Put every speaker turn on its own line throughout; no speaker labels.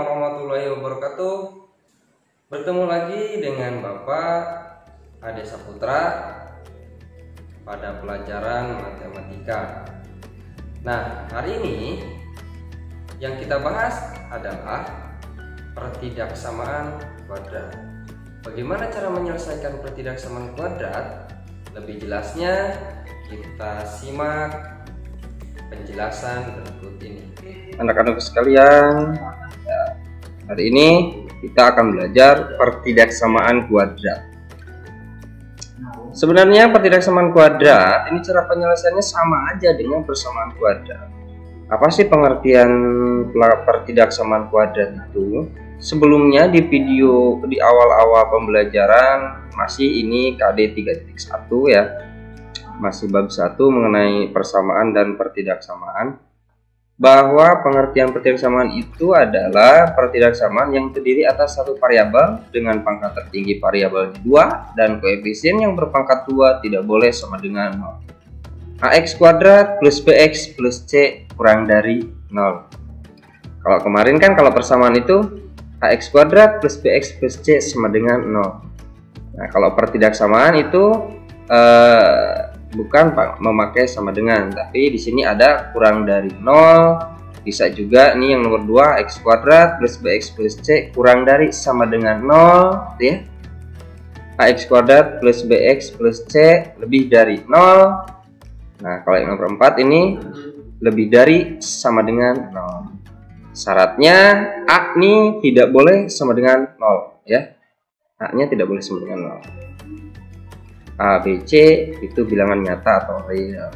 warahmatullahi wabarakatuh. Bertemu lagi dengan Bapak Ade Saputra pada pelajaran matematika. Nah, hari ini yang kita bahas adalah pertidaksamaan kuadrat. Bagaimana cara menyelesaikan pertidaksamaan kuadrat? Lebih jelasnya kita simak penjelasan berikut ini.
Anak-anak sekalian, hari ini kita akan belajar pertidaksamaan kuadrat. Sebenarnya pertidaksamaan kuadrat ini cara penyelesaiannya sama aja dengan persamaan kuadrat. Apa sih pengertian pertidaksamaan kuadrat itu? Sebelumnya di video di awal-awal pembelajaran masih ini KD 3.1 ya. Masih bab 1 mengenai persamaan dan pertidaksamaan, bahwa pengertian pertidaksamaan itu adalah pertidaksamaan yang terdiri atas satu variabel dengan pangkat tertinggi variabelnya 2 dan koefisien yang berpangkat 2 tidak boleh sama dengan 0. AX kuadrat plus BX plus C kurang dari 0. Kalau kemarin kan kalau persamaan itu AX kuadrat plus BX plus C sama dengan 0. Nah, kalau pertidaksamaan itu bukan memakai sama dengan, tapi di sini ada kurang dari 0. Bisa juga nih yang nomor 2 x kuadrat plus bx plus c kurang dari sama dengan 0 ya. Ax kuadrat plus bx plus c lebih dari 0. Nah, kalau yang nomor 4 ini lebih dari sama dengan 0. Syaratnya a nih tidak boleh sama dengan 0 ya. A nya tidak boleh sama dengan 0. A, B, C itu bilangan nyata atau real.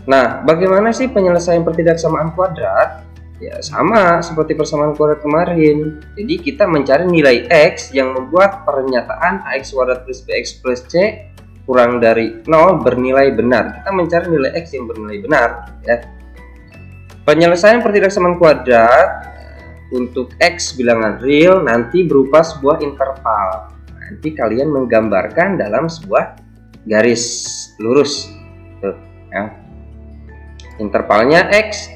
Nah, bagaimana sih penyelesaian pertidaksamaan kuadrat? Ya, sama seperti persamaan kuadrat kemarin. Jadi kita mencari nilai X yang membuat pernyataan AX kuadrat plus BX plus C kurang dari 0 bernilai benar. Kita mencari nilai X yang bernilai benar ya. Penyelesaian pertidaksamaan kuadrat untuk X bilangan real nanti berupa sebuah interval. Nanti kalian menggambarkan dalam sebuah garis lurus. Tuh, ya. Intervalnya X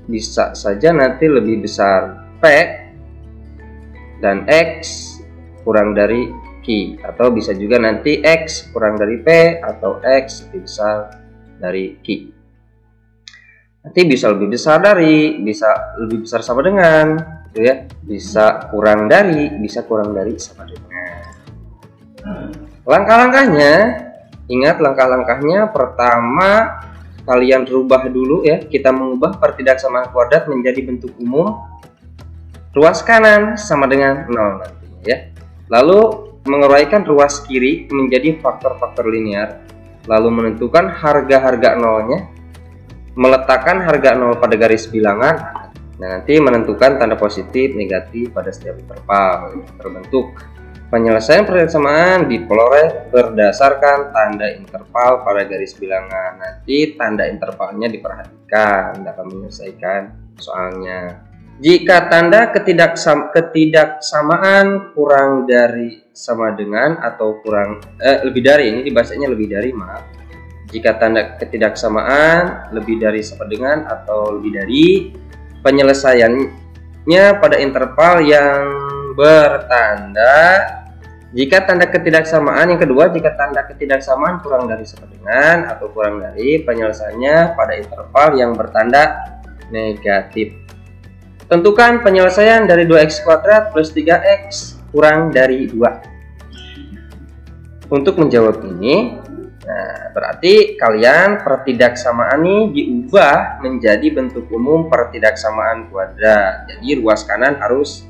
bisa saja nanti lebih besar P dan X kurang dari Q, atau bisa juga nanti X kurang dari P atau X lebih besar dari Q. Nanti bisa lebih besar dari, bisa lebih besar sama dengan, gitu ya. Bisa kurang dari sama dengan. Langkah-langkahnya, ingat langkah-langkahnya. Pertama, kalian rubah dulu ya. Kita mengubah pertidaksamaan kuadrat menjadi bentuk umum. Ruas kanan sama dengan 0 nantinya ya. Lalu menguraikan ruas kiri menjadi faktor-faktor linear. Lalu menentukan harga-harga nolnya. Meletakkan harga 0 pada garis bilangan. Nah, nanti menentukan tanda positif, negatif pada setiap interval terbentuk. Penyelesaian pertidaksamaan diperoleh berdasarkan tanda interval pada garis bilangan. Nanti tanda intervalnya diperhatikan dalam menyelesaikan soalnya. Jika tanda ketidaksamaan kurang dari sama dengan atau kurang lebih dari, ini dibacanya lebih dari, maaf. Jika tanda ketidaksamaan lebih dari sama dengan atau lebih dari, penyelesaiannya pada interval yang bertanda jika tanda ketidaksamaan yang kedua, jika tanda ketidaksamaan kurang dari sama dengan atau kurang dari, penyelesaiannya pada interval yang bertanda negatif. Tentukan penyelesaian dari 2x kuadrat plus 3x kurang dari 2. Untuk menjawab ini, nah, berarti kalian pertidaksamaan ini diubah menjadi bentuk umum pertidaksamaan kuadrat. Jadi ruas kanan harus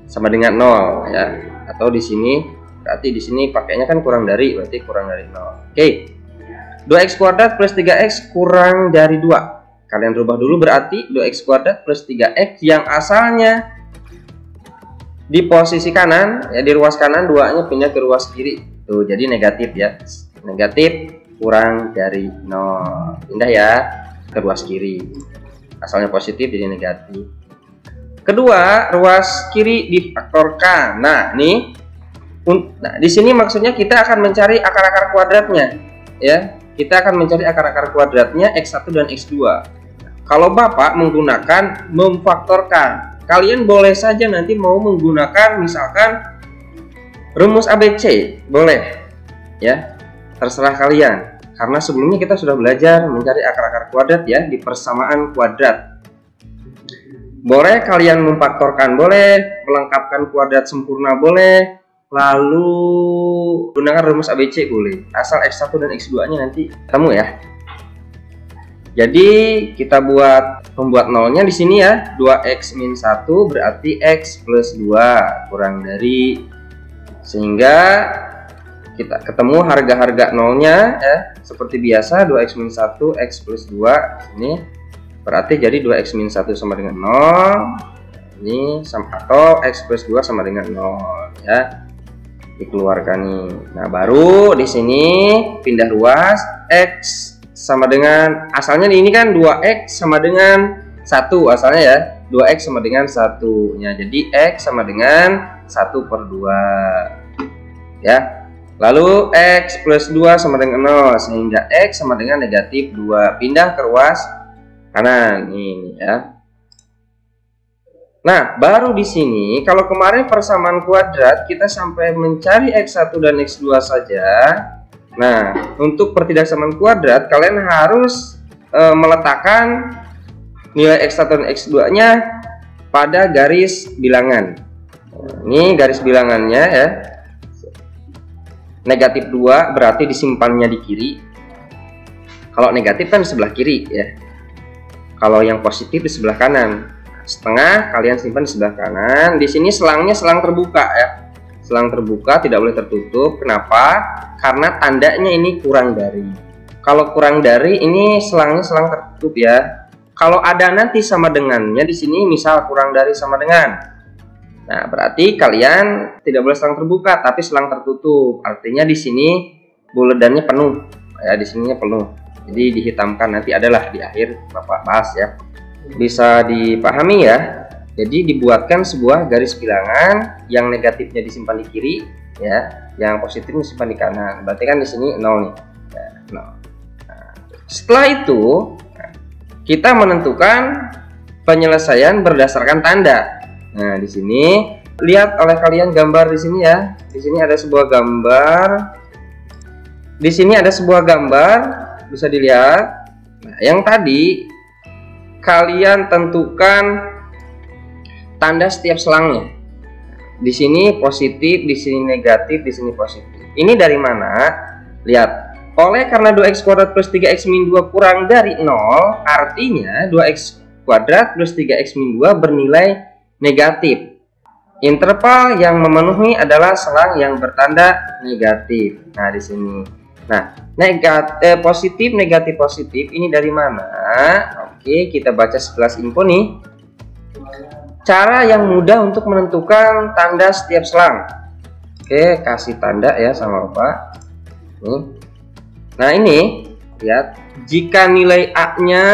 sama dengan 0 ya. Atau di sini berarti di sini pakainya kan kurang dari, berarti kurang dari 0. Oke. 2x kuadrat plus 3x kurang dari 2. Kalian rubah dulu, berarti 2x kuadrat plus 3x yang asalnya di posisi kanan ya, di ruas kanan, 2-nya pindah ke ruas kiri. Tuh, jadi negatif ya. Negatif kurang dari 0. Pindah ya ke ruas kiri. Asalnya positif jadi negatif. Kedua, ruas kiri difaktorkan. Nah, nih. Nah, di sini maksudnya kita akan mencari akar-akar kuadratnya, ya. Kita akan mencari akar-akar kuadratnya x1 dan x2. Kalau Bapak menggunakan memfaktorkan, kalian boleh saja nanti mau menggunakan misalkan rumus ABC, boleh ya, terserah kalian. Karena sebelumnya kita sudah belajar mencari akar-akar kuadrat ya di persamaan kuadrat. Boleh kalian memfaktorkan, boleh melengkapkan kuadrat sempurna, boleh lalu gunakan rumus ABC, boleh, asal X1 dan X2 nya nanti ketemu ya. Jadi kita membuat nolnya di sini ya, 2x min 1 berarti x plus 2 kurang dari, sehingga kita ketemu harga-harga nolnya ya, seperti biasa 2x min 1 x plus 2 ini berarti jadi 2x min 1 sama dengan 0 ini, atau x plus 2 sama dengan 0 ya, dikeluarkan nih. Nah baru di sini pindah ruas, x sama dengan, asalnya ini kan 2x sama dengan 1 asalnya ya, 2x sama dengan 1 ya, jadi x sama dengan 1/2 ya. Lalu x plus 2 sama dengan 0, sehingga x sama dengan negatif 2, pindah ke ruas kanan ini ya. Nah baru di sini kalau kemarin persamaan kuadrat kita sampai mencari x1 dan x2 saja. Nah, untuk pertidaksamaan kuadrat kalian harus meletakkan nilai x1 dan x2-nya pada garis bilangan. Ini garis bilangannya ya. Negatif 2 berarti disimpannya di kiri. Kalau negatif kan di sebelah kiri ya. Kalau yang positif di sebelah kanan. Setengah kalian simpan di sebelah kanan. Di sini selangnya selang terbuka ya. Selang terbuka, tidak boleh tertutup. Kenapa? Karena tandanya ini kurang dari. Kalau kurang dari ini selangnya selang tertutup ya. Kalau ada nanti sama dengannya di sini, misal kurang dari sama dengan. Nah, berarti kalian tidak boleh selang terbuka tapi selang tertutup. Artinya di sini buledannya penuh. Ya, di sininya penuh. Jadi dihitamkan, nanti adalah di akhir Bapak bahas ya. Bisa dipahami ya. Jadi dibuatkan sebuah garis bilangan yang negatifnya disimpan di kiri ya, yang positifnya disimpan di kanan. Berarti kan di sini 0 nih. Ya, 0. Nah, setelah itu kita menentukan penyelesaian berdasarkan tanda. Nah, di sini lihat oleh kalian gambar di sini ya. Di sini ada sebuah gambar. Di sini ada sebuah gambar, bisa dilihat. Nah, yang tadi kalian tentukan tanda setiap selangnya. Di sini positif, di sini negatif, di sini positif. Ini dari mana? Lihat. Oleh karena 2x kuadrat plus 3x min 2 kurang dari 0, artinya 2x kuadrat plus 3x min 2 bernilai negatif. Interval yang memenuhi adalah selang yang bertanda negatif. Nah, di sini. Nah, positif, negatif, positif ini dari mana? Oke, kita baca sekelas info nih. Cara yang mudah untuk menentukan tanda setiap selang. Oke, kasih tanda ya sama Bapak. Nih. Nah ini, lihat. Jika nilai A-nya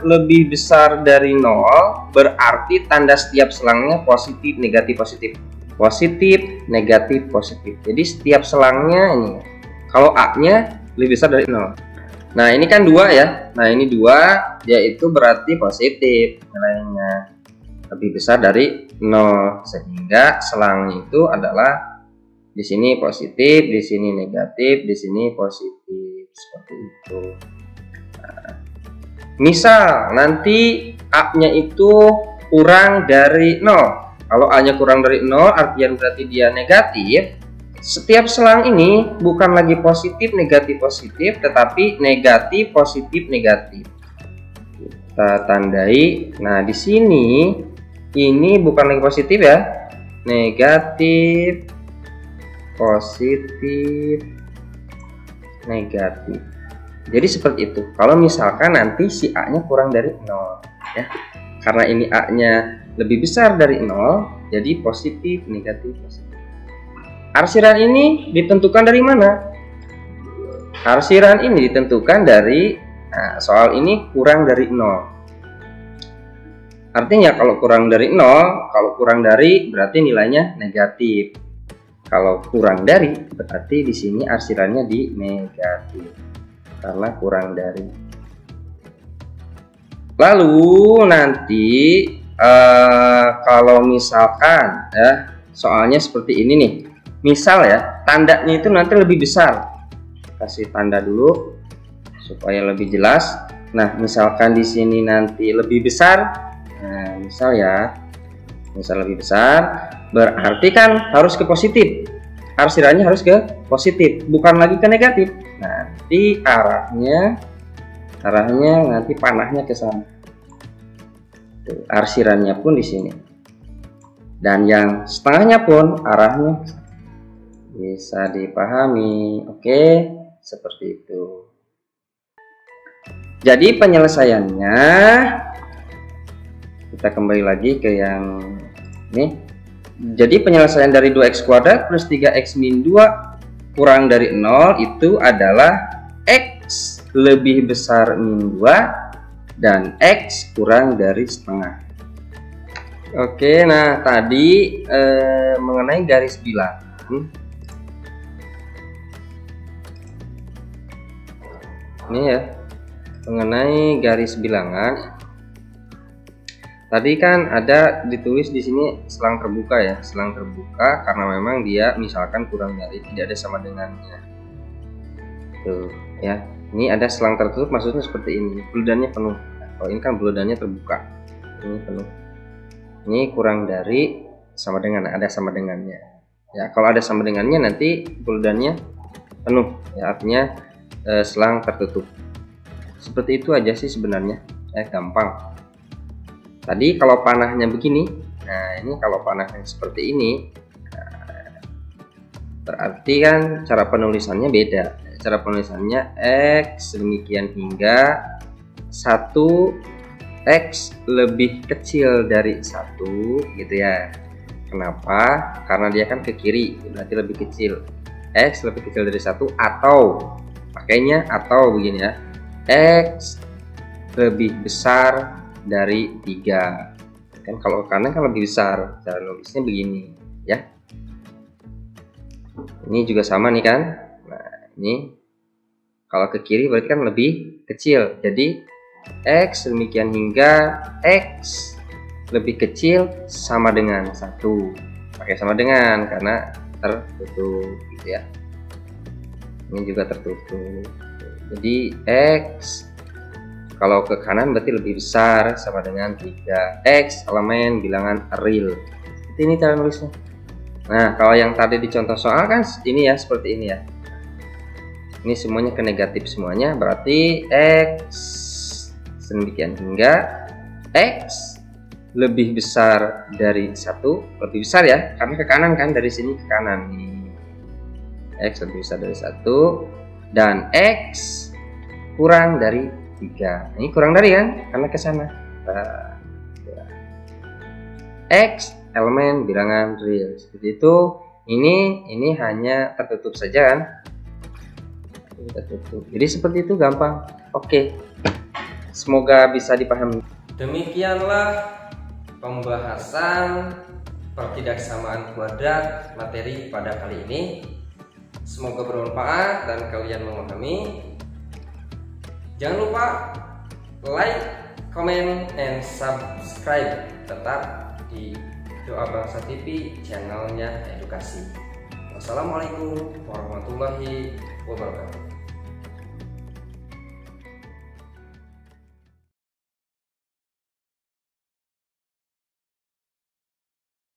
lebih besar dari 0, berarti tanda setiap selangnya positif, negatif, positif. Positif, negatif, positif. Jadi setiap selangnya ini, kalau A-nya lebih besar dari 0. Nah ini kan 2 ya. Nah ini 2, yaitu berarti positif nilainya. Lebih besar dari 0, sehingga selang itu adalah di sini positif, di sini negatif, di sini positif, seperti itu. Nah, misal nanti A-nya itu kurang dari 0. Kalau A-nya kurang dari 0 artinya berarti dia negatif. Setiap selang ini bukan lagi positif, negatif, positif, tetapi negatif, positif, negatif. Kita tandai. Nah di sini ini bukan lagi positif ya, negatif, positif, negatif. Jadi seperti itu. Kalau misalkan nanti si A-nya kurang dari 0 ya, karena ini A-nya lebih besar dari 0, jadi positif, negatif, positif. Arsiran ini ditentukan dari mana? Arsiran ini ditentukan dari, nah, soal ini kurang dari 0. Artinya kalau kurang dari 0, kalau kurang dari berarti nilainya negatif. Kalau kurang dari berarti di sini arsirannya di negatif. Karena kurang dari. Lalu nanti kalau misalkan ya soalnya seperti ini nih, misal ya tandanya itu nanti lebih besar, kasih tanda dulu supaya lebih jelas. Nah misalkan di sini nanti lebih besar, nah misal lebih besar, berarti kan harus ke positif, arsirannya harus ke positif, bukan lagi ke negatif. Nanti arahnya nanti panahnya ke sana. Arsirannya pun di sini. Dan yang setengahnya pun arahnya bisa dipahami. Oke, seperti itu. Jadi penyelesaiannya kita kembali lagi ke yang ini. Jadi penyelesaian dari 2x kuadrat plus 3x min 2 kurang dari 0 itu adalah x lebih besar min 2 dan x kurang dari setengah. Oke, nah tadi mengenai garis bilangan, ini ya, mengenai garis bilangan tadi kan ada ditulis di sini selang terbuka ya, selang terbuka karena memang dia misalkan kurang dari, tidak ada sama dengannya tuh ya. Ini ada selang tertutup, maksudnya seperti ini, buludannya penuh. Kalau ini kan buludannya terbuka, ini penuh. Ini kurang dari, sama dengan, ada sama dengannya ya. Kalau ada sama dengannya nanti buludannya penuh ya, artinya selang tertutup. Seperti itu aja sih sebenarnya, gampang. Tadi kalau panahnya begini, nah ini kalau panahnya seperti ini, nah, berarti kan cara penulisannya beda. Cara penulisannya x demikian hingga 1x lebih kecil dari 1 gitu ya. Kenapa? Karena dia kan ke kiri, berarti lebih kecil. X lebih kecil dari 1 atau pakainya atau begini ya, x lebih besar dari 3. Kan kalau ke kanan kan lebih besar, cara nulisnya begini ya. Ini juga sama nih kan. Nah ini kalau ke kiri berarti kan lebih kecil, jadi x demikian hingga x lebih kecil sama dengan 1. Pakai sama dengan karena tertutup gitu ya. Ini juga tertutup, jadi x kalau ke kanan berarti lebih besar sama dengan 3. X elemen bilangan real. Ini cara nulisnya. Nah kalau yang tadi di contoh soal kan ini ya, seperti ini ya. Ini semuanya ke negatif semuanya, berarti x sedemikian hingga x lebih besar dari 1, lebih besar ya, karena ke kanan kan, dari sini ke kanan nih. X lebih besar dari 1 dan x kurang dari 3. Ini kurang dari kan, karena ke sana. Nah, x elemen bilangan real. Seperti itu. Ini hanya tertutup saja kan. Tertutup. Jadi seperti itu, gampang. Oke. Semoga bisa dipahami.
Demikianlah pembahasan pertidaksamaan kuadrat materi pada kali ini. Semoga bermanfaat dan kalian memahami. Jangan lupa like, comment, and subscribe tetap di Doa Bangsa TV, channelnya edukasi. Wassalamualaikum warahmatullahi wabarakatuh.